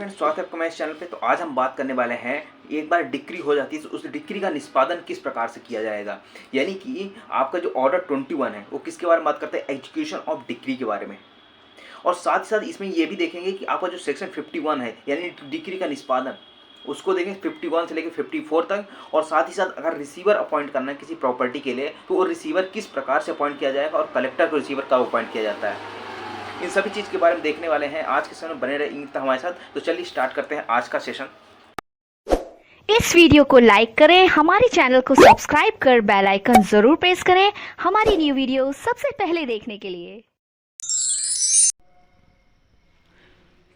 Friends, स्वागत है आपका मेरे चैनल पे। तो आज हम बात करने वाले हैं, एक बार डिक्री हो जाती है तो उस डिक्री का निष्पादन किस प्रकार से किया जाएगा। यानी कि आपका जो ऑर्डर 21 है वो किसके बारे में बात करते हैं, एग्जीक्यूशन ऑफ डिक्री के बारे में। और साथ ही साथ इसमें ये भी देखेंगे कि आपका जो सेक्शन 51 है यानी डिक्री का निष्पादन, उसको देखें 51 से लेकर 54 तक। और साथ ही साथ अगर रिसीवर अपॉइंट करना है किसी प्रॉपर्टी के लिए तो वो रिसीवर किस प्रकार से अपॉइंट किया जाएगा और कलेक्टर को रिसीवर कब अपॉइंट किया जाता है, इन सभी चीज़ के बारे में देखने वाले हैं। आज के समय बने रहे हमारे साथ। तो चलिए स्टार्ट करते हैं आज का सेशन। इस वीडियो को लाइक करें, हमारे चैनल को सब्सक्राइब कर बेल आइकन जरूर प्रेस करें हमारी न्यू वीडियो सबसे पहले देखने के लिए।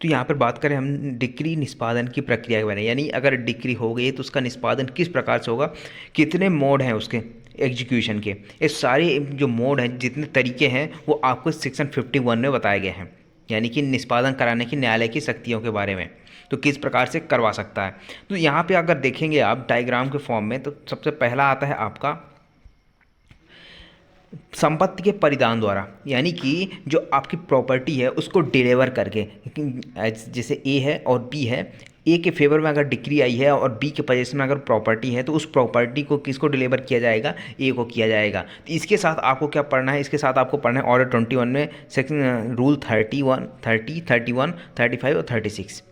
तो यहाँ पर बात करें हम डिक्री निष्पादन की प्रक्रिया के बारे में, यानी अगर डिक्री हो गई तो उसका निष्पादन किस प्रकार से होगा, कितने मोड हैं उसके एग्जीक्यूशन के। ये सारे जो मोड हैं, जितने तरीके हैं, वो आपको सेक्शन 51 में बताए गए हैं। यानी कि निष्पादन कराने की न्यायालय की शक्तियों के बारे में, तो किस प्रकार से करवा सकता है। तो यहाँ पे अगर देखेंगे आप डायग्राम के फॉर्म में, तो सबसे पहला आता है आपका संपत्ति के परिदान द्वारा। यानी कि जो आपकी प्रॉपर्टी है उसको डिलीवर करके, जैसे ए है और बी है, ए के फेवर में अगर डिक्री आई है और बी के पोजीशन में अगर प्रॉपर्टी है तो उस प्रॉपर्टी को किसको डिलीवर किया जाएगा, ए को किया जाएगा। तो इसके साथ आपको क्या पढ़ना है, इसके साथ आपको पढ़ना है ऑर्डर 21 में सेक्शन रूल 31, 30, 31, 35 और 36।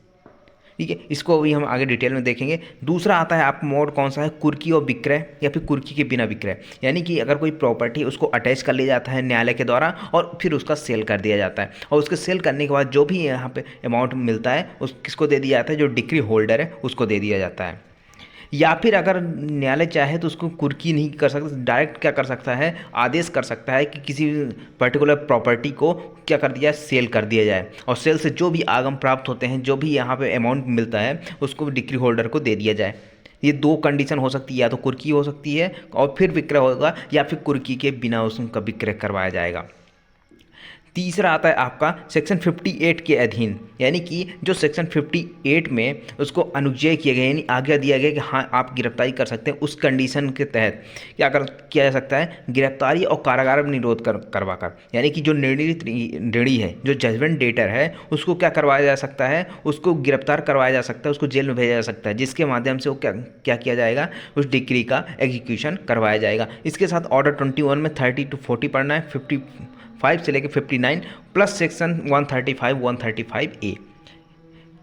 ठीक है, इसको अभी हम आगे डिटेल में देखेंगे। दूसरा आता है आपका मोड कौन सा है, कुर्की और विक्रय या फिर कुर्की के बिना विक्रय। यानी कि अगर कोई प्रॉपर्टी है उसको अटैच कर लिया जाता है न्यायालय के द्वारा और फिर उसका सेल कर दिया जाता है, और उसके सेल करने के बाद जो भी यहाँ पे अमाउंट मिलता है उस किसको दे दिया जाता है, जो डिक्री होल्डर है उसको दे दिया जाता है। या फिर अगर न्यायालय चाहे तो उसको कुर्की नहीं कर सकता, डायरेक्ट क्या कर सकता है, आदेश कर सकता है कि किसी पर्टिकुलर प्रॉपर्टी को क्या कर दिया जाए, सेल कर दिया जाए, और सेल से जो भी आगम प्राप्त होते हैं, जो भी यहाँ पे अमाउंट मिलता है, उसको डिक्री होल्डर को दे दिया जाए। ये दो कंडीशन हो सकती है, या तो कुर्की हो सकती है और फिर विक्रय होगा, या फिर कुर्की के बिना उसका विक्रय करवाया जाएगा। तीसरा आता है आपका सेक्शन 58 के अधीन। यानी कि जो सेक्शन 58 में उसको अनुज्ञेय किया गया, यानी आज्ञा दिया गया कि हाँ आप गिरफ्तारी कर सकते हैं, उस कंडीशन के तहत क्या किया जा सकता है, गिरफ्तारी और कारागार में निरोध करवा कर। यानी कि जो निर्णय है, जो जजमेंट डेटर है, उसको क्या करवाया जा सकता है, उसको गिरफ्तार करवाया जा सकता है, उसको जेल में भेजा जा सकता है, जिसके माध्यम से वो क्या किया जाएगा, उस डिक्री का एग्जीक्यूशन करवाया जाएगा। इसके साथ ऑर्डर 21 में 30 to 40 पढ़ना है, 55 से लेकर 59 प्लस सेक्शन 135, 135A।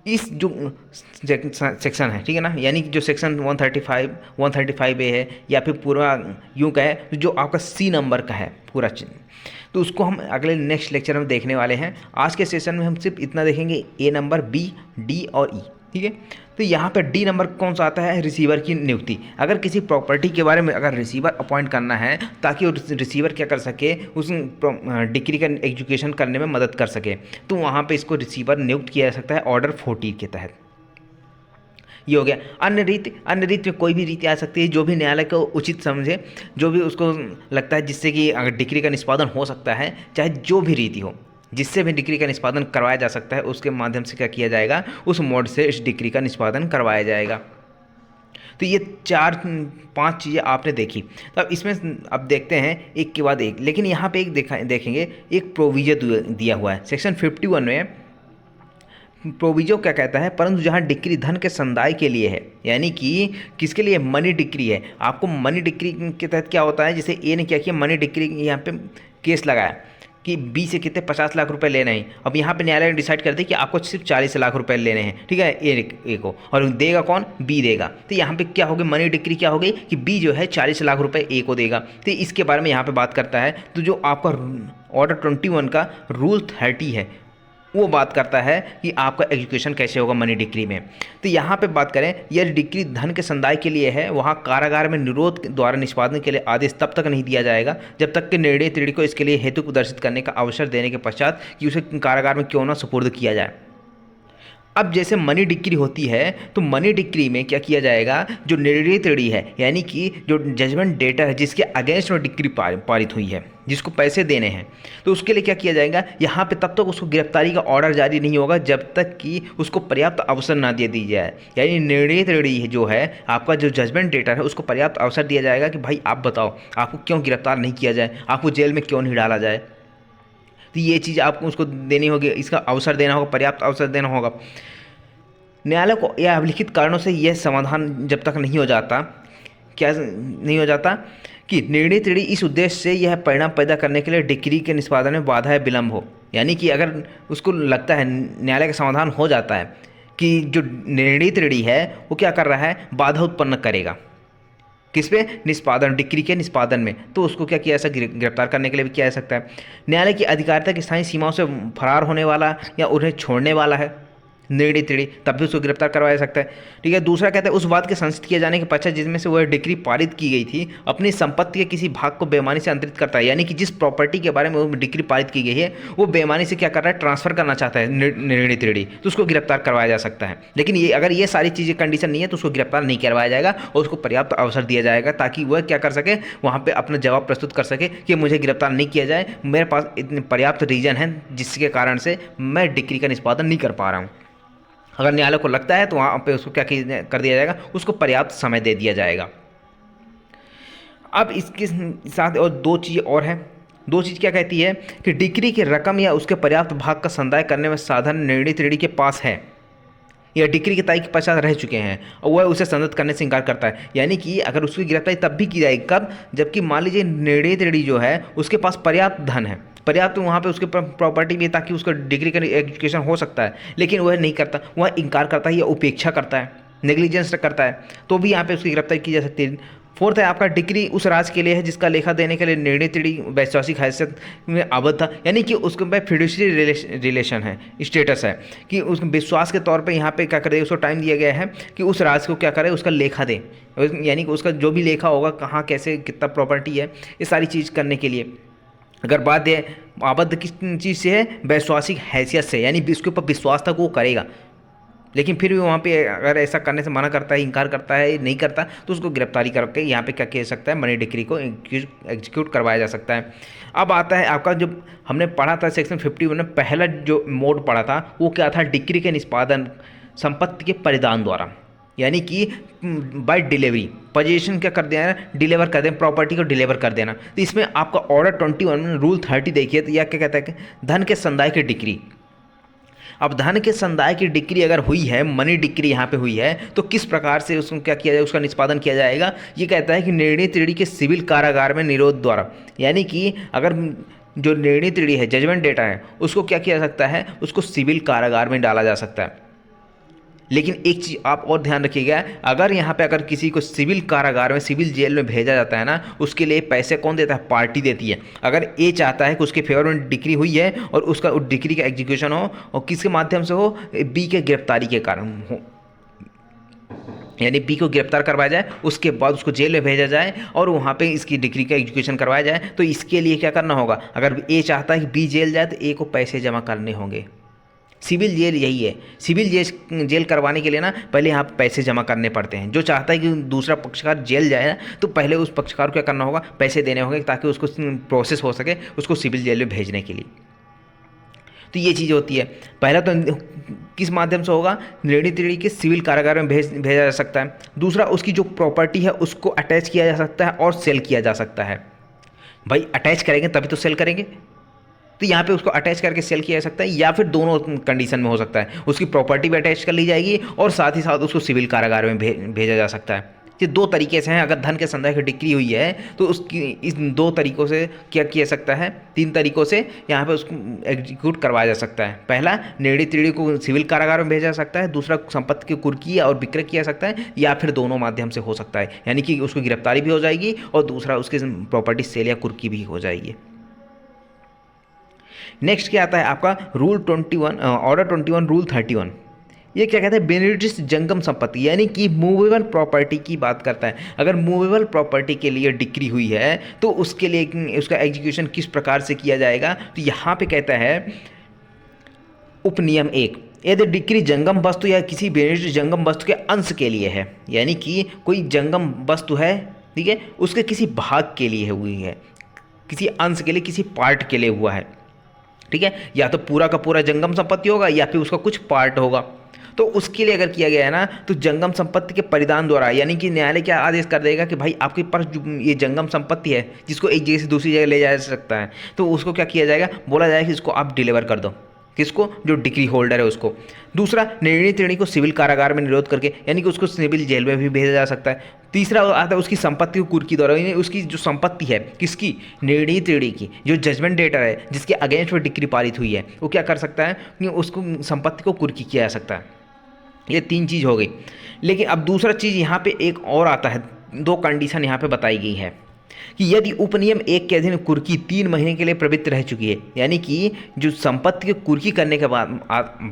इस जो सेक्शन है, ठीक है ना, यानी कि जो सेक्शन 135, 135A है, या फिर पूरा यूँ कहे जो आपका C नंबर का है पूरा, तो उसको हम अगले नेक्स्ट लेक्चर में देखने वाले हैं। आज के सेशन में हम सिर्फ इतना देखेंगे, A नंबर, B, D और E। ठीक है, तो यहाँ पर डी नंबर कौन सा आता है, रिसीवर की नियुक्ति। अगर किसी प्रॉपर्टी के बारे में अगर रिसीवर अपॉइंट करना है ताकि वो रिसीवर क्या कर सके, उस डिक्री का एग्जीक्यूशन करने में मदद कर सके, तो वहाँ पे इसको रिसीवर नियुक्त किया जा सकता है ऑर्डर 40 के तहत। ये हो गया। अन्य रीति में कोई भी रीति आ सकती है, जो भी न्यायालय को उचित समझे, जो भी उसको लगता है जिससे कि अगर डिक्री का निष्पादन हो सकता है, चाहे जो भी रीति हो, जिससे भी डिक्री का निष्पादन करवाया जा सकता है, उसके माध्यम से क्या किया जाएगा, उस मोड से इस डिक्री का निष्पादन करवाया जाएगा। तो ये 4-5 चीज़ें आपने देखी। तो अब इसमें अब देखते हैं एक के बाद एक, लेकिन यहाँ पे एक देखेंगे, एक प्रोविजन दिया हुआ है सेक्शन 51 में। प्रोविजो क्या कहता है, परंतु जहाँ डिक्री धन के संदाय के लिए है, यानी कि किसके लिए, मनी डिक्री है। आपको मनी डिक्री के तहत क्या होता है, जैसे ए ने क्या किया, मनी डिक्री यहाँ पे केस लगाया कि बी से कितने 50 लाख रुपए लेने हैं। अब यहाँ पे न्यायालय ने डिसाइड कर दिया कि आपको सिर्फ 40 लाख रुपए लेने हैं, ठीक है, ए को, और देगा कौन, बी देगा। तो यहाँ पे क्या हो गई, मनी डिक्री क्या हो गई कि बी जो है 40 लाख रुपए ए को देगा। तो इसके बारे में यहाँ पे बात करता है। तो जो आपका ऑर्डर 21 का रूल 30 है, वो बात करता है कि आपका एजुकेशन कैसे होगा मनी डिक्री में। तो यहाँ पे बात करें, यह डिक्री धन के संदाय के लिए है, वहाँ कारागार में निरोध द्वारा निष्पादन के लिए आदेश तब तक नहीं दिया जाएगा जब तक कि निर्णय त्रिड़ी को इसके लिए हेतु प्रदर्शित करने का अवसर देने के पश्चात कि उसे कारागार में क्यों ना सुपुर्द किया जाए। अब जैसे मनी डिक्री होती है, तो मनी डिक्री में क्या किया जाएगा, जो निर्णय त्रिड़ी है, यानी कि जो जजमेंट डेटर है, जिसके अगेंस्ट में डिक्री पारित हुई है, जिसको पैसे देने हैं, तो उसके लिए क्या किया जाएगा, यहाँ पे तब तक उसको गिरफ्तारी का ऑर्डर जारी नहीं होगा जब तक कि उसको पर्याप्त अवसर ना दे दी जाए। यानी निर्णय त्रिड़ी जो है, आपका जो जजमेंट डेटर है, उसको पर्याप्त अवसर दिया जाएगा कि भाई आप बताओ, आपको क्यों गिरफ्तार नहीं किया जाए, आपको जेल में क्यों नहीं डाला जाए। तो ये चीज़ आपको उसको देनी होगी, इसका अवसर देना होगा, पर्याप्त अवसर देना होगा। न्यायालय को या अभिलिखित कारणों से यह समाधान जब तक नहीं हो जाता, क्या नहीं हो जाता कि निर्णय त्रिड़ी इस उद्देश्य से यह परिणाम पैदा करने के लिए डिक्री के निष्पादन में बाधा या विलंब हो। यानी कि अगर उसको लगता है, न्यायालय का समाधान हो जाता है कि जो निर्णय त्रिड़ी है वो क्या कर रहा है, बाधा उत्पन्न करेगा किस पे, निष्पादन, डिक्री के निष्पादन में, तो उसको क्या किया जा सकता है, गिरफ्तार करने के लिए भी किया जा सकता है। न्यायालय की अधिकारिता की स्थायी सीमाओं से फरार होने वाला या उन्हें छोड़ने वाला है निर्णय त्रिड़ी, तब भी उसको गिरफ्तार करवाया जा सकता है। ठीक है। दूसरा कहता है उस बात के संचित किए जाने के पश्चात जिसमें से वह डिक्री पारित की गई थी अपनी संपत्ति के किसी भाग को बेईमानी से अंतरित करता है। यानी कि जिस प्रॉपर्टी के बारे में वो डिक्री पारित की गई है वो बेईमानी से क्या कर रहा है, ट्रांसफर करना चाहता है निर्णय त्रिड़ी, तो उसको गिरफ्तार करवाया जा सकता है। लेकिन ये अगर ये सारी चीज़ें कंडीशन नहीं है तो उसको गिरफ्तार नहीं करवाया जाएगा और उसको पर्याप्त अवसर दिया जाएगा ताकि वह क्या कर सके, वहाँ पर अपना जवाब प्रस्तुत कर सके कि मुझे गिरफ्तार नहीं किया जाए, मेरे पास इतने पर्याप्त रीजन है जिसके कारण से मैं डिक्री का निष्पादन नहीं कर पा रहा हूँ। अगर न्यायालय को लगता है तो वहाँ पे उसको क्या कर दिया जाएगा, उसको पर्याप्त समय दे दिया जाएगा। अब इसके साथ और दो चीज़ और हैं। दो चीज़ क्या कहती है कि डिक्री की रकम या उसके पर्याप्त भाग का संदाय करने में साधन निर्णय त्रिड़ी के पास है या डिक्री की तारीख के पश्चात रह चुके हैं और वह उसे संदत करने से इनकार करता है। यानी कि अगर उसकी गिरफ्तारी तब भी की जाएगी, कब, जबकि मान लीजिए निर्णय त्रिड़ी जो है उसके पास पर्याप्त धन है, पर्याप्त वहाँ पे उसके प्रॉपर्टी भी है ताकि उसका डिग्री का एजुकेशन हो सकता है, लेकिन वह नहीं करता, वह इनकार करता है या उपेक्षा करता है, नेग्लिजेंस करता है, तो भी यहाँ पे उसकी गिरफ्तारी की जा सकती है। फोर्थ है आपका डिक्री उस राज्य के लिए है जिसका लेखा देने के लिए निर्णय त्रिड़ी वैश्वासिक हैसियत में आबद्ध था। यानी कि उसके पास फिड्यूशियरी रिलेशन है, स्टेटस है कि उसके विश्वास के तौर पे यहाँ पे क्या करे, उसको टाइम दिया गया है कि उस राज्य को क्या करे, उसका लेखा दे, यानी कि उसका जो भी लेखा होगा, कहाँ कैसे कितना प्रॉपर्टी है, ये सारी चीज़ करने के लिए। अगर बात है आबद्ध किस चीज़ से है, वैश्वासिक हैसियत से, यानी उसके ऊपर विश्वास तक वो करेगा, लेकिन फिर भी वहाँ पे अगर ऐसा करने से मना करता है, इनकार करता है, नहीं करता, तो उसको गिरफ्तारी करके यहाँ पे क्या किया जा सकता है, मनी डिक्री को एग्जीक्यूट करवाया जा सकता है। अब आता है आपका जो हमने पढ़ा था सेक्शन 51 में पहला जो मोड पढ़ा था वो क्या था, डिक्री के निष्पादन संपत्ति के परिदान द्वारा, यानी कि बाय डिलीवरी, पोजीशन क्या कर देना, डिलीवर कर देना, प्रॉपर्टी को डिलीवर कर देना। तो इसमें आपका ऑर्डर 21 में रूल 30 देखिए तो यह क्या कहता है कि धन के संदाय की डिक्री। अब धन के संदाय की डिक्री अगर हुई है, मनी डिक्री यहाँ पे हुई है, तो किस प्रकार से उसको क्या किया जाए, उसका निष्पादन किया जाएगा। ये कहता है कि निर्णय त्रिड़ी के सिविल कारागार में निरोध द्वारा, यानी कि अगर जो निर्णय त्रिड़ी है, जजमेंट डेटा है, उसको क्या किया जा सकता है, उसको सिविल कारागार में डाला जा सकता है। लेकिन एक चीज़ आप और ध्यान रखिएगा, अगर यहाँ पे अगर किसी को सिविल कारागार में, सिविल जेल में भेजा जाता है ना, उसके लिए पैसे कौन देता है, पार्टी देती है। अगर ए चाहता है कि उसके फेवर में डिक्री हुई है और उसका उस डिक्री का एग्जीक्यूशन हो और किसके माध्यम से हो, बी के गिरफ्तारी के कारण हो, यानी बी को गिरफ्तार करवाया जाए, उसके बाद उसको जेल में भेजा जाए और वहाँ पे इसकी डिक्री का एग्जीक्यूशन करवाया जाए, तो इसके लिए क्या करना होगा, अगर ए चाहता है कि बी जेल जाए तो ए को पैसे जमा करने होंगे। सिविल जेल यही है, सिविल जेल करवाने के लिए ना पहले यहाँ पैसे जमा करने पड़ते हैं। जो चाहता है कि दूसरा पक्षकार जेल जाए ना, तो पहले उस पक्षकार को क्या करना होगा, पैसे देने होंगे ताकि उसको प्रोसेस हो सके उसको सिविल जेल में भेजने के लिए। तो ये चीज़ होती है। पहला तो किस माध्यम से होगा, निर्णय त्रिड़ी के सिविल कारागार में भेजा जा सकता है। दूसरा, उसकी जो प्रॉपर्टी है उसको अटैच किया जा सकता है और सेल किया जा सकता है। भाई अटैच करेंगे तभी तो सेल करेंगे, तो यहाँ पे उसको अटैच करके सेल किया जा सकता है, या फिर दोनों कंडीशन में हो सकता है, उसकी प्रॉपर्टी भी अटैच कर ली जाएगी और साथ ही साथ उसको सिविल कारागार में भेजा जा सकता है। ये दो तरीके से हैं। अगर धन के संदाय की डिक्री हुई है तो उसकी इस दो तरीक़ों से क्या किया सकता है, तीन तरीक़ों से यहाँ पे उसको एग्जीक्यूट करवाया जा सकता है। पहला, निर्णय त्रिड़ी को सिविल कारागार में भेजा जा सकता है। दूसरा, संपत्ति की कुर्की और विक्रय किया सकता है, या फिर दोनों माध्यम से हो सकता है, यानी कि उसको गिरफ्तारी भी हो जाएगी और दूसरा उसकी प्रॉपर्टी सेल या कुर्की भी हो जाएगी। नेक्स्ट क्या आता है आपका रूल 21, ऑर्डर 21 रूल 31। ये क्या कहता है, बेनिफिट्स जंगम संपत्ति, यानी कि मूवेबल प्रॉपर्टी की बात करता है। अगर मूवेबल प्रॉपर्टी के लिए डिक्री हुई है तो उसके लिए उसका एग्जीक्यूशन किस प्रकार से किया जाएगा, तो यहाँ पे कहता है उपनियम 1, यदि डिक्री जंगम वस्तु या किसी बेनिफिट जंगम वस्तु के अंश के लिए है, यानी कि कोई जंगम वस्तु है, ठीक है, उसके किसी भाग के लिए हुई है, किसी अंश के लिए, किसी पार्ट के लिए हुआ है, ठीक है, या तो पूरा का पूरा जंगम संपत्ति होगा या फिर उसका कुछ पार्ट होगा, तो उसके लिए अगर किया गया है ना, तो जंगम संपत्ति के परिदान द्वारा, यानी कि न्यायालय क्या आदेश कर देगा कि भाई आपके पास जो ये जंगम संपत्ति है जिसको एक जगह से दूसरी जगह ले जा सकता है, तो उसको क्या किया जाएगा, बोला जाएगा कि इसको आप डिलीवर कर दो, किसको? जो डिग्री होल्डर है उसको। दूसरा, निर्णीत ऋणी को सिविल कारागार में निरोध करके, यानी कि उसको सिविल जेल में भी भेजा जा सकता है। तीसरा आता है उसकी संपत्ति को कुर्की द्वारा, यानी उसकी जो संपत्ति है किसकी? निर्णीत ऋणी की। जो जजमेंट डेटर है जिसके अगेंस्ट में डिग्री पारित हुई है वो क्या कर सकता है कि उसको संपत्ति को कुर्की किया जा सकता है। ये 3 चीज़ हो गई। लेकिन अब दूसरा चीज़ यहाँ पे एक और आता है, 2 कंडीशन यहाँ पे बताई गई है कि यदि उपनियम 1 के अधीन कुर्की 3 महीने के लिए प्रवृत्त रह चुकी है, यानी कि जो संपत्ति की कुर्की करने के बाद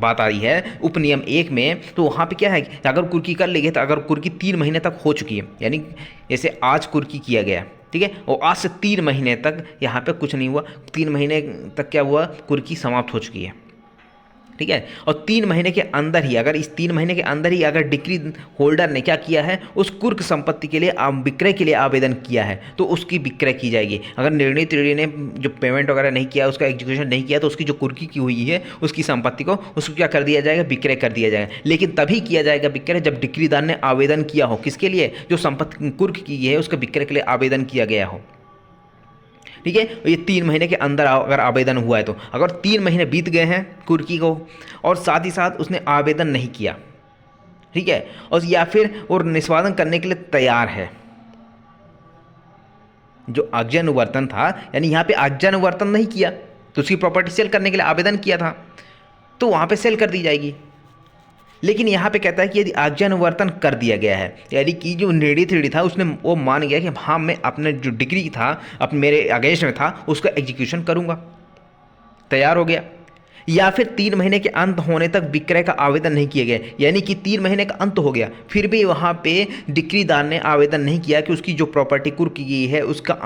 बात आई है उपनियम 1 में, तो वहाँ पे क्या है कि अगर कुर्की कर लेंगे तो अगर कुर्की 3 महीने तक हो चुकी है, यानी जैसे आज कुर्की किया गया, ठीक है, और आज से 3 महीने तक यहाँ पे कुछ नहीं हुआ, 3 महीने तक क्या हुआ? कुर्की समाप्त हो चुकी है, ठीक है। और 3 महीने के अंदर ही, अगर इस 3 महीने के अंदर ही अगर डिग्री होल्डर ने क्या किया है? उस कुर्क संपत्ति के लिए विक्रय के लिए आवेदन किया है तो उसकी विक्रय की जाएगी। अगर निर्णीत ऋणी ने जो पेमेंट वगैरह नहीं किया, उसका एग्जीक्यूशन नहीं किया, तो उसकी जो कुर्की की हुई है उसकी संपत्ति को उसको क्या कर दिया जाएगा? विक्रय कर दिया जाएगा। लेकिन तभी किया जाएगा विक्रय जब डिग्रीदार ने आवेदन किया हो। किसके लिए? जो संपत्ति कुर्क की है उसके विक्रय के लिए आवेदन किया गया हो, ठीक है। ये 3 महीने के अंदर अगर आवेदन हुआ है तो, अगर 3 महीने बीत गए हैं कुर्की को और साथ ही साथ उसने आवेदन नहीं किया, ठीक है, और या फिर और निष्पादन करने के लिए तैयार है, जो आज्ञानुवर्तन था, यानी यहाँ पे आज्ञानुवर्तन नहीं किया तो उसकी प्रॉपर्टी सेल करने के लिए आवेदन किया था तो वहाँ पे सेल कर दी जाएगी। लेकिन यहाँ पे कहता है कि यदि आज्ञानुवर्तन कर दिया गया है, यानी कि जो निर्णीत ऋणी था उसने वो मान गया कि हाँ मैं अपने जो डिग्री था अपने मेरे अगेंस्ट में था उसका एग्जीक्यूशन करूँगा, तैयार हो गया। या फिर 3 महीने के अंत होने तक विक्रय का आवेदन नहीं किया गया, यानी कि 3 महीने का अंत हो गया फिर भी वहाँ पे डिग्रीदार ने आवेदन नहीं किया कि उसकी जो प्रॉपर्टी कुर्की की है उसका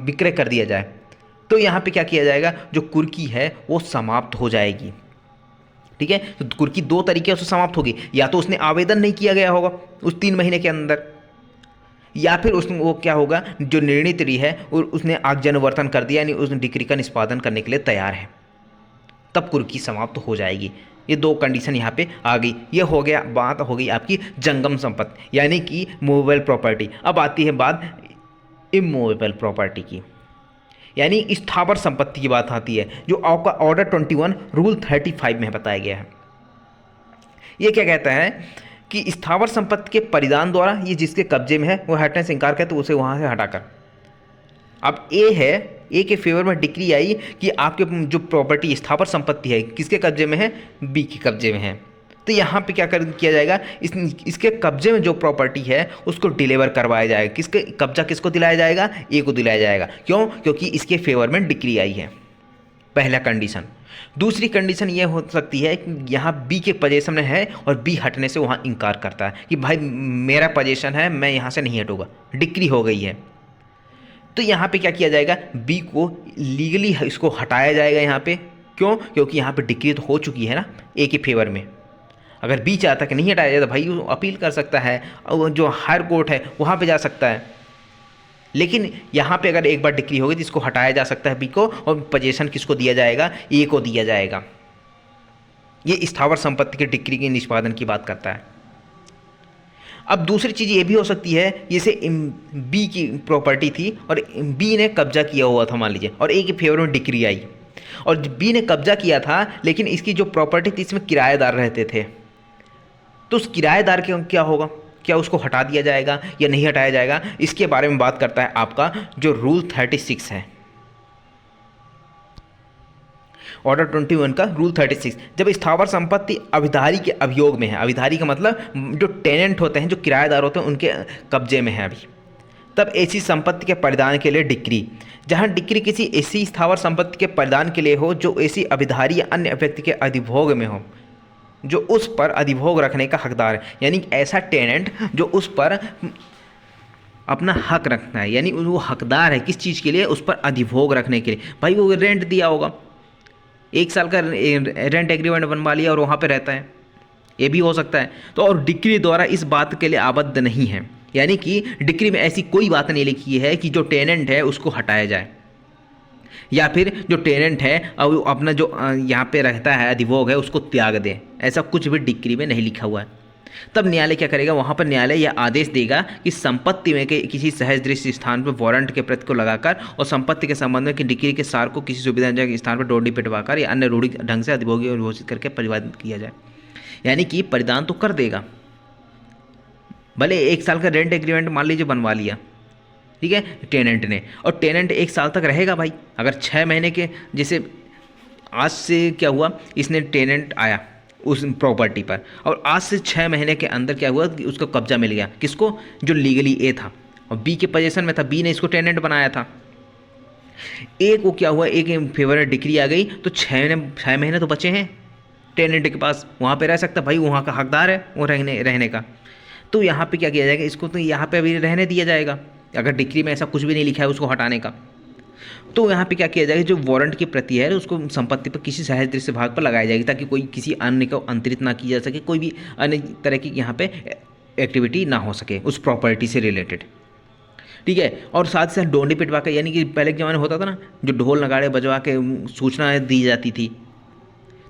विक्रय कर दिया जाए, तो यहाँ पे क्या किया जाएगा? जो कुर्की है वो समाप्त हो जाएगी, ठीक है। तो कुर्की 2 तरीके से समाप्त होगी, या तो उसने आवेदन नहीं किया गया होगा उस 3 महीने के अंदर, या फिर उसमें वो क्या होगा? जो निर्णीत ऋणी है और उसने आज्ञानुवर्तन कर दिया, यानी उस डिग्री का निष्पादन करने के लिए तैयार है, तब कुर्की समाप्त हो जाएगी। ये 2 कंडीशन यहाँ पे आ गई। ये हो गया, बात हो गई आपकी जंगम संपत्ति यानी कि मूवेबल प्रॉपर्टी। अब आती है बात इमूवेबल प्रॉपर्टी की, यानी स्थावर संपत्ति की बात आती है, जो आपका ऑर्डर 21 रूल 35 में बताया गया है। ये क्या कहता है कि स्थावर संपत्ति के परिधान द्वारा ये जिसके कब्जे में है वो हटने से इनकार करे तो उसे वहाँ से हटाकर। अब ए है, ए के फेवर में डिक्री आई कि आपके जो प्रॉपर्टी स्थावर संपत्ति है किसके कब्जे में है? बी के कब्जे में है। तो यहाँ पे क्या किया जाएगा? इसके कब्जे में जो प्रॉपर्टी है उसको डिलीवर करवाया जाएगा। किसके कब्जा किसको दिलाया जाएगा? ए को दिलाया जाएगा। क्यों? क्योंकि इसके फेवर में डिक्री आई है, पहला कंडीशन। दूसरी कंडीशन ये हो सकती है कि यहाँ बी के पोजीशन में है और बी हटने से वहाँ इनकार करता है कि भाई मेरा पोजीशन है, मैं यहाँ से नहीं हटूंगा, डिक्री हो गई है। तो यहाँ पे क्या किया जाएगा? बी को लीगली इसको हटाया जाएगा यहाँ पे। क्यों? क्योंकि यहाँ पे डिक्री तो हो चुकी है ना ए के फेवर में। अगर बी चाहता कि नहीं हटाया जाए तो भाई वो अपील कर सकता है और जो हायर कोर्ट है वहाँ पे जा सकता है। लेकिन यहाँ पे अगर एक बार डिक्री होगी तो इसको हटाया जा सकता है बी को, और पोजीशन किसको दिया जाएगा? ए को दिया जाएगा। ये स्थावर संपत्ति के डिक्री के निष्पादन की बात करता है। अब दूसरी चीज़ ये भी हो सकती है, जैसे बी की प्रॉपर्टी थी और बी ने कब्जा किया हुआ था मान लीजिए, और ए के फेवर में डिक्री आई और बी ने कब्जा किया था, लेकिन इसकी जो प्रॉपर्टी थी इसमें किराएदार रहते थे। तो उस किराएदार के क्या होगा? क्या उसको हटा दिया जाएगा या नहीं हटाया जाएगा? इसके बारे में बात करता है आपका जो रूल 36 है, ऑर्डर 21 का रूल 36। जब स्थावर संपत्ति अभिधारी के अभियोग में है, अभिधारी का मतलब जो टेनेंट होते हैं, जो किराएदार होते हैं, उनके कब्जे में है अभी, तब ऐसी संपत्ति के परिधान के लिए डिक्री, जहां डिक्री किसी ऐसी स्थावर संपत्ति के परिधान के लिए हो जो ऐसी अभिधारी या अन्य व्यक्ति के अधिभोग में हो, जो उस पर अधिभोग रखने का हकदार है। यानी ऐसा टेनेंट जो उस पर अपना हक रखता है, यानी वो हकदार है किस चीज़ के लिए? उस पर अधिभोग रखने के लिए। भाई वो रेंट दिया होगा, 1 साल का रेंट एग्रीमेंट बनवा लिया और वहाँ पे रहता है, ये भी हो सकता है। तो और डिक्री द्वारा इस बात के लिए आबद्ध नहीं है, यानी कि डिक्री में ऐसी कोई बात नहीं लिखी है कि जो टेनेंट है उसको हटाया जाए, या फिर जो टेनेंट है और अपना जो यहाँ पे रहता है अधिभोग है उसको त्याग दे। ऐसा कुछ भी डिक्री में नहीं लिखा हुआ है। तब न्यायालय क्या करेगा, वहाँ पर न्यायालय यह आदेश देगा कि संपत्ति में के किसी सहज दृश्य स्थान पर वारंट के प्रति को लगाकर और संपत्ति के संबंध में कि डिक्री के सार को किसी सुविधाजनक स्थान पर डोरी पिटवाकर या अन्य रूढ़ि ढंग से अधिभोगी घोषित करके परिवादित किया जाए। यानी कि परिधान तो कर देगा, भले 1 साल का रेंट एग्रीमेंट मान लीजिए बनवा लिया, ठीक है, टेनेंट ने, और टेनेंट 1 साल तक रहेगा भाई। अगर 6 महीने के, जैसे आज से क्या हुआ, इसने टेनेंट आया उस प्रॉपर्टी पर और आज से 6 महीने के अंदर क्या हुआ कि उसको कब्जा मिल गया, किसको, जो लीगली ए था और बी के पोजीशन में था, बी ने इसको टेनेंट बनाया था। ए को क्या हुआ, ए के फेवर में डिक्री आ गई तो 6 महीने तो बचे हैं टेनेंट के पास, वहाँ पे रह सकता भाई, वहाँ का हकदार है वो रहने का। तो यहाँ पे क्या किया जाएगा, इसको तो यहाँ पे अभी रहने दिया जाएगा, अगर डिक्री में ऐसा कुछ भी नहीं लिखा है उसको हटाने का। तो यहाँ पे क्या किया जाएगा, जो वारंट की प्रति है उसको संपत्ति पर किसी सहज दृश्य भाग पर लगाई जाएगी ताकि कोई किसी अन्य को अंतरित ना की जा सके, कोई भी अन्य तरह की यहाँ पे एक्टिविटी ना हो सके उस प्रॉपर्टी से रिलेटेड, ठीक है। और साथ ही साथ डोंडी पिटवा के, यानी कि पहले के ज़माने होता था ना, जो ढोल नगाड़े बजवा के सूचना दी जाती थी,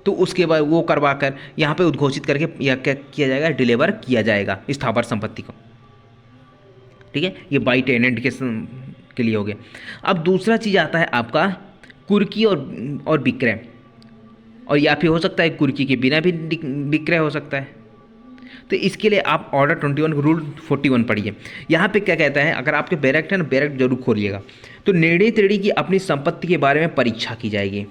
तो उसके बाद वो करवा कर यहाँ पे उद्घोषित करके या क्या किया जाएगा, डिलीवर किया जाएगा स्थावर संपत्ति को, ठीक है। ये बाई टेनेंट के लिए हो गया। अब दूसरा चीज़ आता है आपका कुर्की और विक्रय, और या फिर हो सकता है कुर्की के बिना भी विक्रय हो सकता है। तो इसके लिए आप ऑर्डर 21 रूल 41 पढ़िए। यहाँ पे क्या कहता है, अगर आपके बैरक है ना, बैरक जरूर खोलिएगा। तो निर्णय त्रीड़ी की अपनी संपत्ति के बारे में परीक्षा की जाएगी।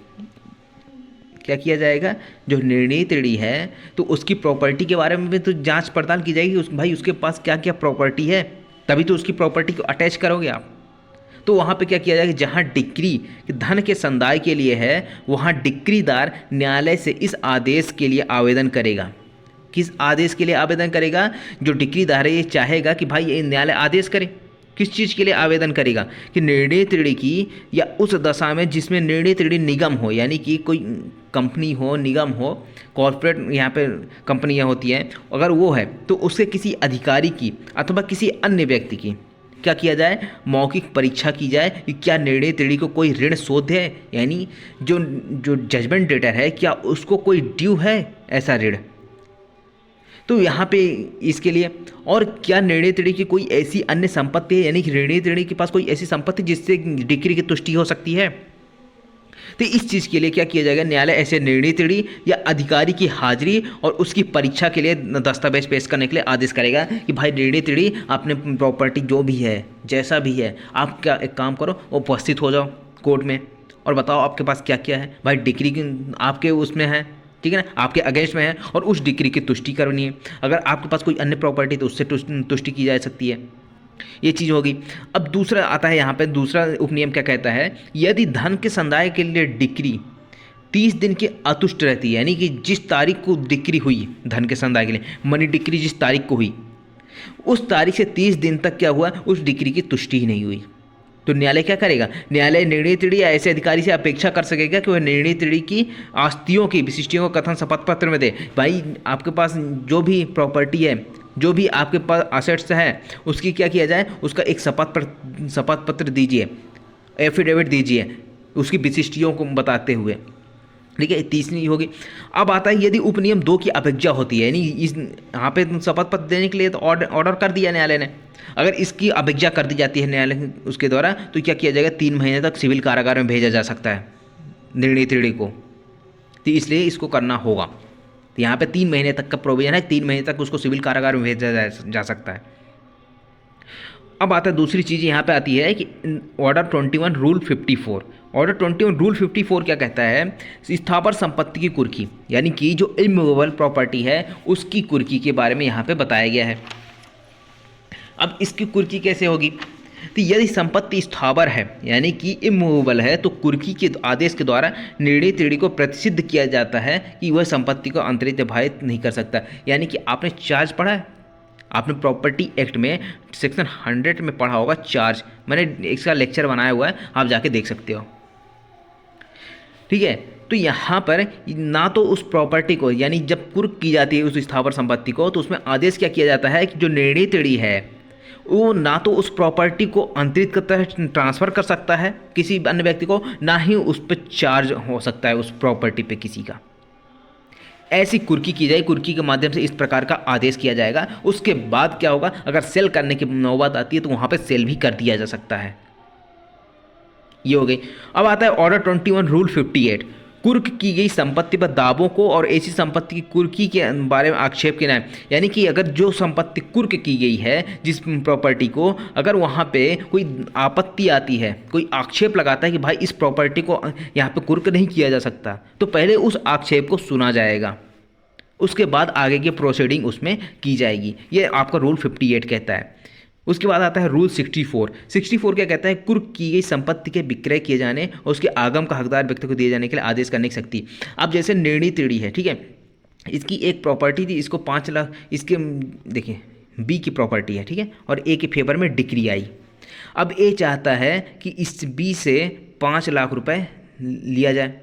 क्या किया जाएगा, जो निर्णय त्रीड़ी है तो उसकी प्रॉपर्टी के बारे में भी तो जांच पड़ताल की जाएगी, भाई उसके पास क्या क्या प्रॉपर्टी है, तभी तो उसकी प्रॉपर्टी को अटैच करोगे आप। तो वहाँ पे क्या किया जाएगा, जहाँ डिक्री धन के संदाय के लिए है वहाँ डिक्रीदार न्यायालय से इस आदेश के लिए आवेदन करेगा। किस आदेश के लिए आवेदन करेगा, जो डिक्रीदार है ये चाहेगा कि भाई ये न्यायालय आदेश करे, किस चीज़ के लिए आवेदन करेगा, कि निर्णय त्रीड़ी की या उस दशा में जिसमें निर्णय त्रीड़ी निगम हो, यानी कि कोई कंपनी हो, निगम हो, कॉर्पोरेट यहाँ पे कंपनियाँ होती हैं, अगर वो है तो उसके किसी अधिकारी की अथवा किसी अन्य व्यक्ति की क्या किया जाए, मौखिक परीक्षा की जाए कि क्या निर्णय त्रीड़ी को कोई ऋण शोध है, यानी जो जजमेंट डेटर है क्या उसको कोई ड्यू है ऐसा ऋण। तो यहाँ पे इसके लिए, और क्या निर्णय त्रीड़ी की कोई ऐसी अन्य संपत्ति है, यानी कि निर्णय त्रीड़ी के पास कोई ऐसी संपत्ति जिससे डिक्री की तुष्टि हो सकती है। तो इस चीज़ के लिए क्या किया जाएगा, न्यायालय ऐसे निर्णय त्रीड़ी या अधिकारी की हाजिरी और उसकी परीक्षा के लिए दस्तावेज पेश करने के लिए आदेश करेगा कि भाई निर्णय त्रीड़ी आपने प्रॉपर्टी जो भी है जैसा भी है, आप क्या एक काम करो, उपस्थित हो जाओ कोर्ट में और बताओ आपके पास क्या क्या है। भाई डिक्री आपके उसमें है, ठीक है ना, आपके अगेंस्ट में है और उस डिक्री की तुष्टि करनी है। अगर आपके पास कोई अन्य प्रॉपर्टी तो उससे तुष्टि की जा सकती है। ये चीज़ होगी। अब दूसरा आता है यहाँ पे, दूसरा उपनियम क्या कहता है, यदि धन के संदाय के लिए डिक्री 30 दिन की अतुष्ट रहती है, यानी कि जिस तारीख को डिक्री हुई धन के संदाय के लिए, मनी डिक्री जिस तारीख को हुई उस तारीख से 30 दिन तक क्या हुआ, उस डिक्री की तुष्टि ही नहीं हुई, तो न्यायालय क्या करेगा, न्यायालय निर्णय त्रीड़ी या ऐसे अधिकारी से अपेक्षा कर सकेगा कि वह निर्णय त्रीड़ी की आस्तियों की विशिष्टियों का कथन शपथ पत्र में दे। भाई आपके पास जो भी प्रॉपर्टी है, जो भी आपके पास असेट्स है, उसकी क्या किया जाए, उसका एक शपथ पत्र दीजिए, एफिडेविट दीजिए उसकी विशिष्टियों को बताते हुए, ठीक है। तीसरी होगी। अब आता है यदि उपनियम 2 की अपेक्षा होती है, यानी इस यहाँ पे शपथ पत्र देने के लिए तो ऑर्डर कर दिया न्यायालय ने, अगर इसकी अपेक्षा कर दी जाती है न्यायालय उसके द्वारा, तो क्या किया जाएगा, 3 महीने तक सिविल कारागार में भेजा जा सकता है निर्णय त्रीड़ी को। तो इसलिए इसको करना होगा। तो यहाँ पे 3 महीने तक का प्रोविजन है, 3 महीने तक उसको सिविल कारागार में भेजा जा सकता है। अब आता है दूसरी चीज़ यहाँ पे आती है कि ऑर्डर 21 रूल 54। ऑर्डर 21 रूल 54 क्या कहता है, स्थावर संपत्ति की कुर्की, यानी कि जो इमूवेबल प्रॉपर्टी है उसकी कुर्की के बारे में यहाँ पे बताया गया है। अब इसकी कुर्की कैसे होगी, तो यदि संपत्ति स्थावर है यानी कि इमूवेबल है तो कुर्की के आदेश के द्वारा निर्णय त्रीड़ी को प्रतिसिद्ध किया जाता है कि वह संपत्ति को अंतरित बाधित नहीं कर सकता। यानी कि आपने चार्ज पढ़ा है, आपने प्रॉपर्टी एक्ट में सेक्शन 100 में पढ़ा होगा चार्ज, मैंने इसका लेक्चर बनाया हुआ है, आप जाके देख सकते हो, ठीक है। तो यहाँ पर ना तो उस प्रॉपर्टी को, यानी जब कुर्क की जाती है उस स्थावर संपत्ति को, तो उसमें आदेश क्या किया जाता है कि जो निर्णय त्रीड़ी है वो ना तो उस प्रॉपर्टी को अंतरित करता है, ट्रांसफ़र कर सकता है किसी अन्य व्यक्ति को, ना ही उस पर चार्ज हो सकता है उस प्रॉपर्टी पे किसी का। ऐसी कुर्की की जाए, कुर्की के माध्यम से इस प्रकार का आदेश किया जाएगा। उसके बाद क्या होगा, अगर सेल करने की नौबत आती है तो वहाँ पे सेल भी कर दिया जा सकता है। ये हो गई। अब आता है ऑर्डर 21 रूल 58, कुर्क की गई संपत्ति पर दावों को और ऐसी संपत्ति की कुर्की के बारे में आक्षेप के नाम, यानी कि अगर जो संपत्ति कुर्क की गई है जिस प्रॉपर्टी को, अगर वहाँ पे कोई आपत्ति आती है, कोई आक्षेप लगाता है कि भाई इस प्रॉपर्टी को यहाँ पे कुर्क नहीं किया जा सकता, तो पहले उस आक्षेप को सुना जाएगा, उसके बाद आगे की प्रोसीडिंग उसमें की जाएगी। ये आपका रूल 58 कहता है। उसके बाद आता है रूल 64। 64 क्या कहता है, कुर्क की गई संपत्ति के विक्रय किए जाने और उसके आगम का हकदार व्यक्ति को दिए जाने के लिए आदेश करने की शक्ति। अब जैसे निर्णी तिड़ी है, ठीक है, इसकी एक प्रॉपर्टी थी, इसको 5 लाख, इसके देखिए बी की प्रॉपर्टी है, ठीक है, और ए के फेवर में डिक्री आई। अब ए चाहता है कि इस बी से 5 लाख रुपए लिया जाए।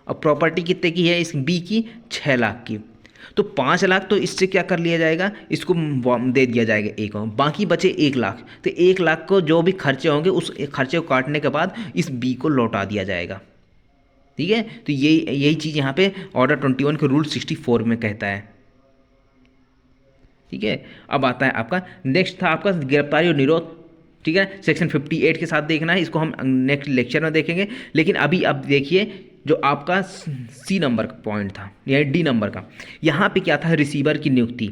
अब प्रॉपर्टी कितने की है, इस बी की 6 लाख की, तो 5 लाख तो इससे क्या कर लिया जाएगा, इसको दे दिया जाएगा ए को, बाकी बचे 1 लाख। तो 1 लाख को जो भी खर्चे होंगे उस खर्चे को काटने के बाद इस बी को लौटा दिया जाएगा। ठीक है, तो यही चीज़ यहाँ पे ऑर्डर 21 के रूल 64 में कहता है। ठीक है, अब आता है आपका नेक्स्ट था आपका गिरफ्तारी और निरोध। ठीक है, सेक्शन 58 के साथ देखना है, इसको हम नेक्स्ट लेक्चर में देखेंगे। लेकिन अभी अब देखिए जो आपका सी नंबर का पॉइंट था या डी नंबर का, यहाँ पे क्या था, रिसीवर की नियुक्ति।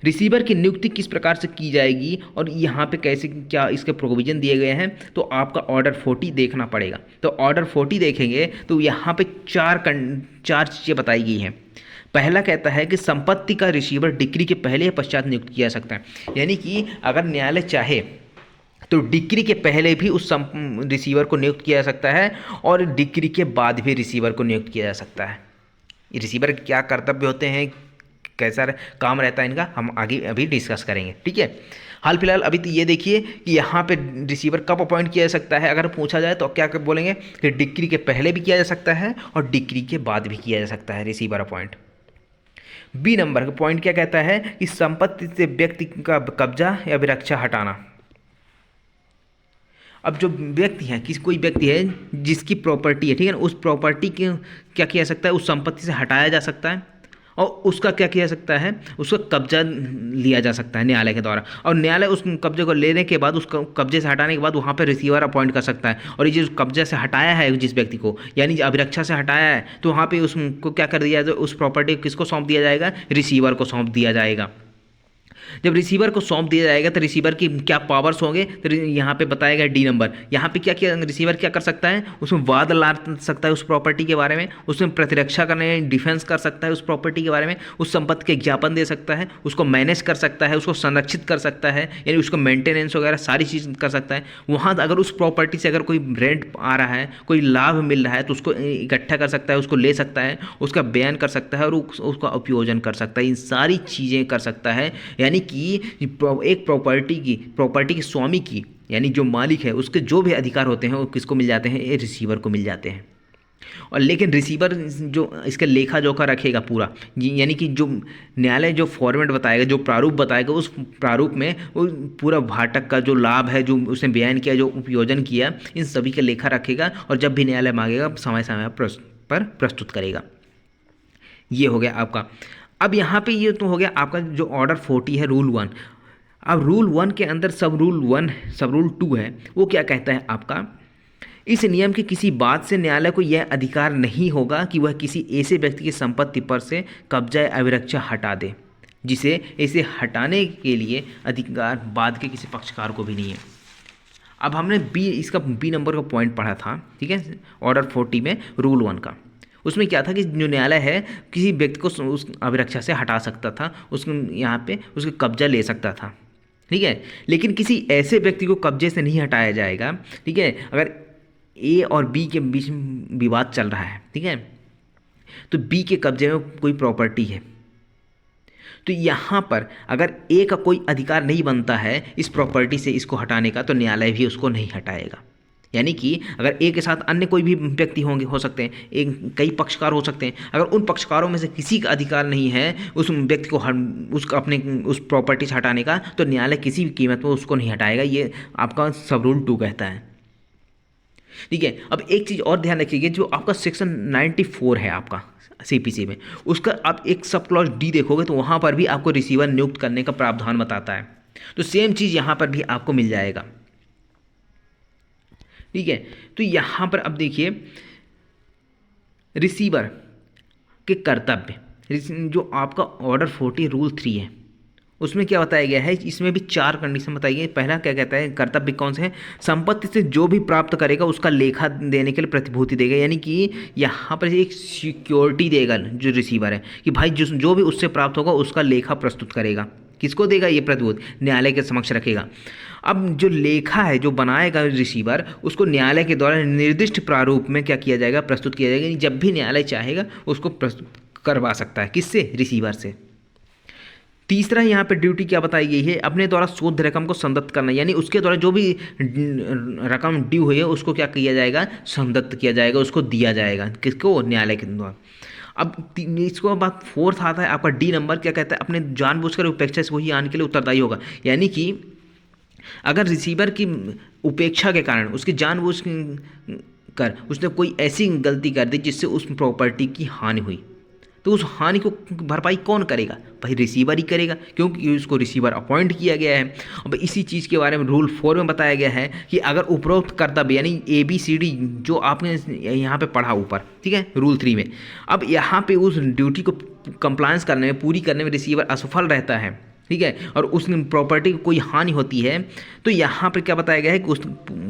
रिसीवर की नियुक्ति किस प्रकार से की जाएगी और यहाँ पे कैसे क्या इसके प्रोविजन दिए गए हैं, तो आपका ऑर्डर 40 देखना पड़ेगा। तो ऑर्डर 40 देखेंगे तो यहाँ पे चार चीज़ें बताई गई हैं। पहला कहता है कि संपत्ति का रिसीवर डिक्री के पहले या पश्चात नियुक्त किया जा सकता है, यानी कि अगर न्यायालय चाहे तो डिक्री के पहले भी उस रिसीवर को नियुक्त किया जा सकता है और डिक्री के बाद भी रिसीवर को नियुक्त किया जा सकता है। रिसीवर के क्या कर्तव्य होते हैं, कैसा काम रहता है इनका, हम आगे अभी डिस्कस करेंगे। ठीक है, हाल फिलहाल अभी तो ये देखिए कि यहाँ पे रिसीवर कब अपॉइंट किया जा सकता है, अगर पूछा जाए तो क्या बोलेंगे कि डिक्री के पहले भी किया जा सकता है और डिक्री के बाद भी किया जा सकता है रिसीवर अपॉइंट। बी नंबर का पॉइंट क्या कहता है कि संपत्ति से व्यक्ति का कब्जा या विरक्षा हटाना। अब जो व्यक्ति है, कोई व्यक्ति है जिसकी प्रॉपर्टी है, ठीक है ना, उस प्रॉपर्टी के क्या किया जा सकता है, उस संपत्ति से हटाया जा सकता है और उसका क्या किया जा सकता है, उसका कब्जा लिया जा सकता है न्यायालय के द्वारा। और न्यायालय उस कब्जे को लेने के बाद, उस कब्जे से हटाने के बाद वहाँ पर रिसीवर अपॉइंट कर सकता है। और ये जो कब्जे से हटाया है जिस व्यक्ति को, यानी अभिरक्षा से हटाया है, तो वहाँ पर उसको क्या कर दिया जाए, उस प्रॉपर्टी को किसको सौंप दिया जाएगा, रिसीवर को सौंप दिया जाएगा। जब रिसीवर को सौंप दिया जाएगा तो रिसीवर की क्या पावर्स होंगे, तो यहाँ पे बताएगा डी नंबर। यहाँ पे क्या किया रिसीवर क्या कर सकता है, उसमें वाद ला सकता है उस प्रॉपर्टी के बारे में, उसमें प्रतिरक्षा करने डिफेंस कर सकता है उस प्रॉपर्टी के बारे में, उस संपत्ति के ज्ञापन दे सकता है, उसको मैनेज कर सकता है, उसको संरक्षित कर सकता है, यानी उसको मेंटेनेंस वगैरह सारी चीज़ कर सकता है। वहाँ अगर उस प्रॉपर्टी से अगर कोई रेंट आ रहा है, कोई लाभ मिल रहा है, तो उसको इकट्ठा कर सकता है, उसको ले सकता है, उसका बयान कर सकता है और उसका उपयोजन कर सकता है। इन सारी चीज़ें कर सकता है, यानी कि एक प्रॉपर्टी के स्वामी की, यानी जो मालिक है, उसके जो भी अधिकार होते हैं वो किसको मिल जाते हैं, ये रिसीवर को मिल जाते हैं। और लेकिन रिसीवर जो इसका लेखा जोखा रखेगा पूरा, यानी कि जो न्यायालय जो फॉर्मेट बताएगा, जो प्रारूप बताएगा, उस प्रारूप में वो पूरा भाटक का जो लाभ है, जो उसने बयान किया, जो उपयोजन किया, इन सभी का लेखा रखेगा और जब भी न्यायालय मांगेगा समय समय पर प्रस्तुत करेगा। ये हो गया आपका। अब यहाँ पे ये तो हो गया आपका जो ऑर्डर 40 है, रूल 1। अब रूल 1 के अंदर सब रूल 2 है, वो क्या कहता है आपका, इस नियम के किसी बात से न्यायालय को यह अधिकार नहीं होगा कि वह किसी ऐसे व्यक्ति की संपत्ति पर से कब्जा या अभिरक्षा हटा दे जिसे ऐसे हटाने के लिए अधिकार बाद के किसी पक्षकार को भी नहीं है। अब हमने इसका बी नंबर का पॉइंट पढ़ा था, ठीक है, ऑर्डर 40 में रूल 1 का। उसमें क्या था कि जो न्यायालय है किसी व्यक्ति को उस अभिरक्षा से हटा सकता था, उसको यहाँ पे उसका कब्जा ले सकता था, ठीक है। लेकिन किसी ऐसे व्यक्ति को कब्जे से नहीं हटाया जाएगा, ठीक है, अगर ए और बी के बीच विवाद चल रहा है, ठीक है, तो बी के कब्जे में कोई प्रॉपर्टी है, तो यहाँ पर अगर ए का कोई अधिकार नहीं बनता है इस प्रॉपर्टी से इसको हटाने का, तो न्यायालय भी उसको नहीं हटाएगा। यानी कि अगर ए के साथ अन्य कोई भी व्यक्ति हो सकते हैं, कई पक्षकार हो सकते हैं, अगर उन पक्षकारों में से किसी का अधिकार नहीं है उस व्यक्ति को उसका अपने उस प्रॉपर्टी से हटाने का, तो न्यायालय किसी भी कीमत पर उसको नहीं हटाएगा। ये आपका सब रूल 2 कहता है, ठीक है। अब एक चीज़ और ध्यान रखिएगा, जो आपका सेक्शन 94 है, आपका सीपीसी में। उसका आप एक सब क्लॉज डी देखोगे तो वहाँ पर भी आपको रिसीवर नियुक्त करने का प्रावधान बताता है। तो सेम चीज़ यहाँ पर भी आपको मिल जाएगा। ठीक है, तो यहाँ पर अब देखिए रिसीवर के कर्तव्य, जो आपका ऑर्डर 40 रूल 3 है उसमें क्या बताया गया है, इसमें भी 4 कंडीशन बताई गई है। पहला क्या कहता है, कर्तव्य कौन से हैं, संपत्ति से जो भी प्राप्त करेगा उसका लेखा देने के लिए प्रतिभूति देगा, यानी कि यहाँ पर एक सिक्योरिटी देगा जो रिसीवर है कि भाई जो भी उससे प्राप्त होगा उसका लेखा प्रस्तुत करेगा। किसको देगा, ये प्रतिभूति न्यायालय के समक्ष रखेगा। अब जो लेखा है जो बनाएगा रिसीवर, उसको न्यायालय के द्वारा निर्दिष्ट प्रारूप में क्या किया जाएगा, प्रस्तुत किया जाएगा। जब भी न्यायालय चाहेगा उसको प्रस्तुत करवा सकता है, किससे, रिसीवर से। तीसरा यहाँ पे ड्यूटी क्या बताई गई है, अपने द्वारा शोध रकम को संदत्त करना, यानी उसके द्वारा जो भी रकम ड्यू हुई है उसको क्या किया जाएगा, संदत्त किया जाएगा, उसको दिया जाएगा, किसको, न्यायालय के द्वारा। अब इसको बाद फोर्थ आता है आपका डी नंबर, क्या कहता है, अपने जानबूझकर उपेक्षा से वही आने के लिए उत्तरदायी होगा। यानी कि अगर रिसीवर की उपेक्षा के कारण उसकी जानबूझ कर उसने कोई ऐसी गलती कर दी जिससे उस प्रॉपर्टी की हानि हुई, तो उस हानि को भरपाई कौन करेगा, भाई रिसीवर ही करेगा, क्योंकि उसको रिसीवर अपॉइंट किया गया है। अब इसी चीज़ के बारे में रूल 4 में बताया गया है कि अगर उपरोक्त कर्तव्य यानी ABCD जो आपने यहाँ पे पढ़ा ऊपर, ठीक है, रूल 3 में, अब यहाँ पे उस ड्यूटी को कंप्लायंस करने में, पूरी करने में रिसीवर असफल रहता है, ठीक है, और उस प्रॉपर्टी को कोई हानि होती है, तो यहाँ पर क्या बताया गया है कि उस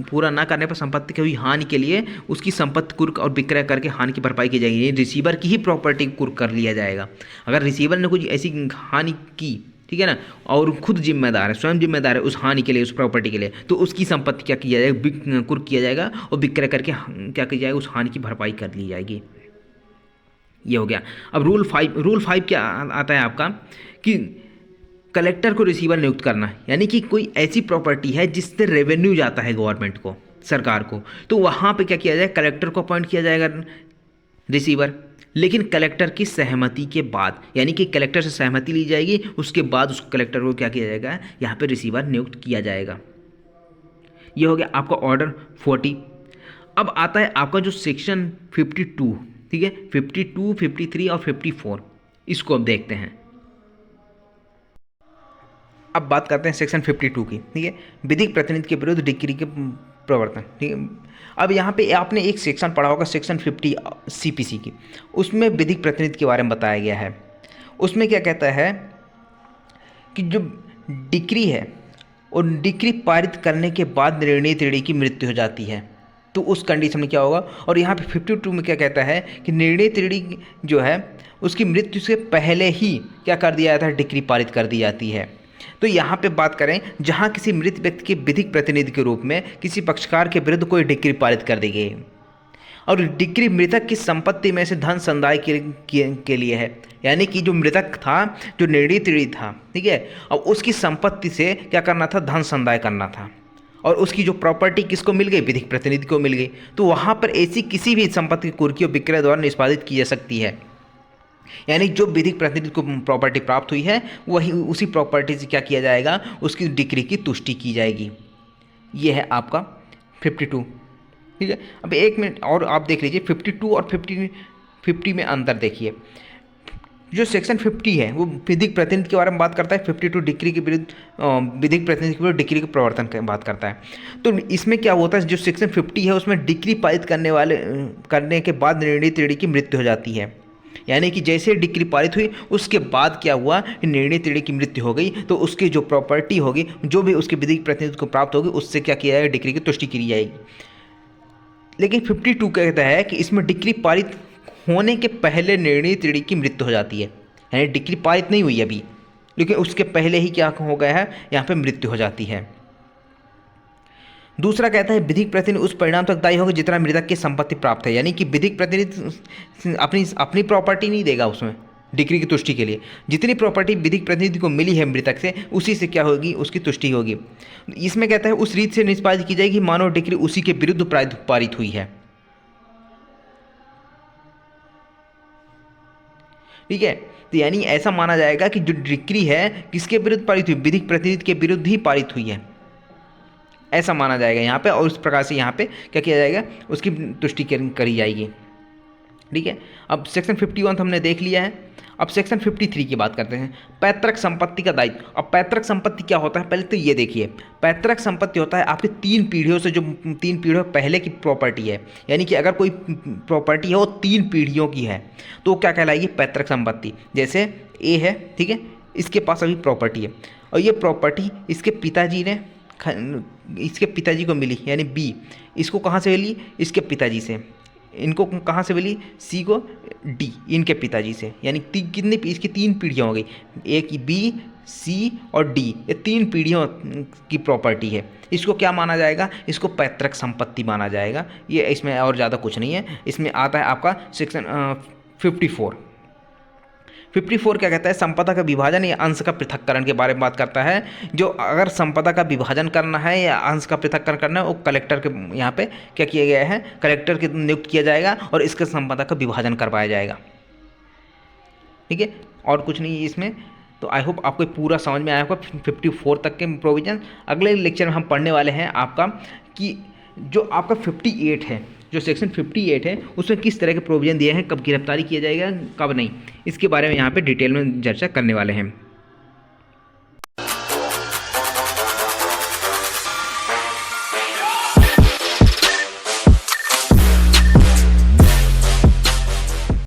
पूरा ना करने पर संपत्ति की हुई हानि के लिए उसकी संपत्ति कुर्क और विक्रय करके हानि की भरपाई की जाएगी। रिसीवर की ही प्रॉपर्टी कुर्क कर लिया जाएगा। अगर रिसीवर ने कुछ ऐसी हानि की, ठीक है ना, और खुद जिम्मेदार है, स्वयं जिम्मेदार है उस हानि के लिए, उस प्रॉपर्टी के लिए, तो उसकी संपत्ति क्या किया जाएगा, कुर्क किया जाएगा और विक्रय करके क्या किया जाएगा, उस हानि की भरपाई कर ली जाएगी। ये हो गया। अब रूल 5 क्या आता है आपका कि कलेक्टर को रिसीवर नियुक्त करना, यानी कि कोई ऐसी प्रॉपर्टी है जिससे रेवेन्यू जाता है गवर्नमेंट को, सरकार को, तो वहाँ पे क्या किया जाए, कलेक्टर को अपॉइंट किया जाएगा रिसीवर, लेकिन कलेक्टर की सहमति के बाद, यानी कि कलेक्टर से सहमति ली जाएगी, उसके बाद उस कलेक्टर को क्या किया जाएगा, यहाँ पे रिसीवर नियुक्त किया जाएगा। ये हो गया आपका ऑर्डर 40। अब आता है आपका जो सेक्शन 52, ठीक है, 52, 53 और 54, इसको अब देखते हैं। अब बात करते हैं सेक्शन 52 की, ठीक है, विधिक प्रतिनिधि के विरुद्ध डिक्री के प्रवर्तन, ठीक है। अब यहाँ पे आपने एक सेक्शन पढ़ा होगा सेक्शन 50 CPC की, उसमें विधिक प्रतिनिधि के बारे में बताया गया है। उसमें क्या कहता है कि जो डिक्री है और डिक्री पारित करने के बाद निर्णीत ऋणी की मृत्यु हो जाती है, तो उस कंडीशन में क्या होगा। और यहाँ पे 52 में क्या कहता है कि निर्णीत ऋणी जो है उसकी मृत्यु से पहले ही क्या कर दिया जाता है, डिक्री पारित कर दी जाती है। तो यहाँ पे बात करें, जहाँ किसी मृत व्यक्ति के विधिक प्रतिनिधि के रूप में किसी पक्षकार के विरुद्ध कोई डिक्री पारित कर दी गई और डिक्री मृतक की संपत्ति में से धन संदाय के लिए है, यानी कि जो मृतक था, जो निर्णीत ऋणी था, ठीक है, और उसकी संपत्ति से क्या करना था, धन संदाय करना था, और उसकी जो प्रॉपर्टी किसको मिल गई, विधिक प्रतिनिधि को मिल गई। तो वहाँ पर ऐसी किसी भी संपत्ति की कुर्की और विक्रय द्वारा निष्पादित की जा सकती है, यानी जो विधिक प्रतिनिधि को प्रॉपर्टी प्राप्त हुई है वही उसी प्रॉपर्टी से क्या किया जाएगा, उसकी डिक्री की तुष्टि की जाएगी। ये है आपका 52, ठीक है। अब एक मिनट और आप देख लीजिए 52 और 50 में अंतर देखिए। जो सेक्शन 50 है वो विधिक प्रतिनिधि के बारे में बात करता है, 52 डिक्री के विरुद्ध विधिक प्रतिनिधि के विरुद्ध डिक्री के प्रवर्तन की बात करता है। तो इसमें क्या होता है, जो सेक्शन 50 है उसमें डिक्री पारित करने के बाद निर्णीत ऋणी की मृत्यु हो जाती है, यानी कि जैसे डिक्री पारित हुई उसके बाद क्या हुआ कि निर्णीत ऋणी की मृत्यु हो गई, तो उसकी जो प्रॉपर्टी होगी, जो भी उसके विधिक प्रतिनिधि को प्राप्त होगी, उससे क्या किया जाएगा, डिक्री की तुष्टि की जाएगी। लेकिन 52 कहता है कि इसमें डिक्री पारित होने के पहले निर्णीत ऋणी की मृत्यु हो जाती है, यानी डिक्री पारित नहीं हुई अभी, लेकिन उसके पहले ही क्या हो गया है, यहाँ पर मृत्यु हो जाती है। दूसरा कहता है विधिक प्रतिनिधि उस परिणाम तक दायी होगा जितना मृतक की संपत्ति प्राप्त है, यानी कि विधिक प्रतिनिधि अपनी प्रॉपर्टी नहीं देगा उसमें डिक्री की तुष्टि के लिए, जितनी प्रॉपर्टी विधिक प्रतिनिधि को मिली है मृतक से, उसी से क्या होगी, उसकी तुष्टि होगी। इसमें कहता है उस रीत से निष्पादित की जाएगी मानव डिक्री उसी के विरुद्ध पारित हुई है, ठीक है। तो यानी ऐसा माना जाएगा कि जो डिक्री है किसके विरुद्ध पारित हुई, विधिक प्रतिनिधि के विरुद्ध ही पारित हुई है, ऐसा माना जाएगा यहाँ पे। और उस प्रकार से यहाँ पे क्या किया जाएगा, उसकी तुष्टि करी जाएगी। ठीक है। अब सेक्शन 51 हमने देख लिया है। अब सेक्शन 53 की बात करते हैं, पैतृक संपत्ति का दायित्व। अब पैतृक संपत्ति क्या होता है, पहले तो ये देखिए, पैतृक संपत्ति होता है आपके 3 पीढ़ियों से, जो 3 पीढ़ियों पहले की प्रॉपर्टी है, यानी कि अगर कोई प्रॉपर्टी है वो 3 पीढ़ियों की है तो क्या कहलाएगी, पैतृक संपत्ति। जैसे ए है, ठीक है, इसके पास अभी प्रॉपर्टी है और ये प्रॉपर्टी इसके पिताजी को मिली, यानी बी, इसको कहाँ से मिली, इसके पिताजी से, इनको कहाँ से मिली, सी को डी, इनके पिताजी से, यानी कितनी, इसकी 3 पीढ़ियाँ हो गई, एक बी, सी और डी, ये 3 पीढ़ियों की प्रॉपर्टी है। इसको क्या माना जाएगा, इसको पैतृक संपत्ति माना जाएगा। ये इसमें और ज़्यादा कुछ नहीं है। इसमें आता है आपका सेक्शन 54 क्या कहता है, संपदा का विभाजन या अंश का पृथक्करण के बारे में बात करता है। जो अगर संपदा का विभाजन करना है या अंश का पृथक्करण करना है, वो कलेक्टर के यहाँ पे क्या किया गया है, कलेक्टर के नियुक्त किया जाएगा और इसके संपदा का विभाजन करवाया जाएगा। ठीक है, और कुछ नहीं है इसमें। तो आई होप आपको पूरा समझ में आया होगा 54 तक के प्रोविजन। अगले लेक्चर में हम पढ़ने वाले हैं आपका कि जो आपका 58 है, जो सेक्शन 58 है, उसमें किस तरह के प्रोविज़न दिए हैं, कब गिरफ्तारी किया जाएगा, कब नहीं, इसके बारे में यहाँ पे डिटेल में चर्चा करने वाले हैं।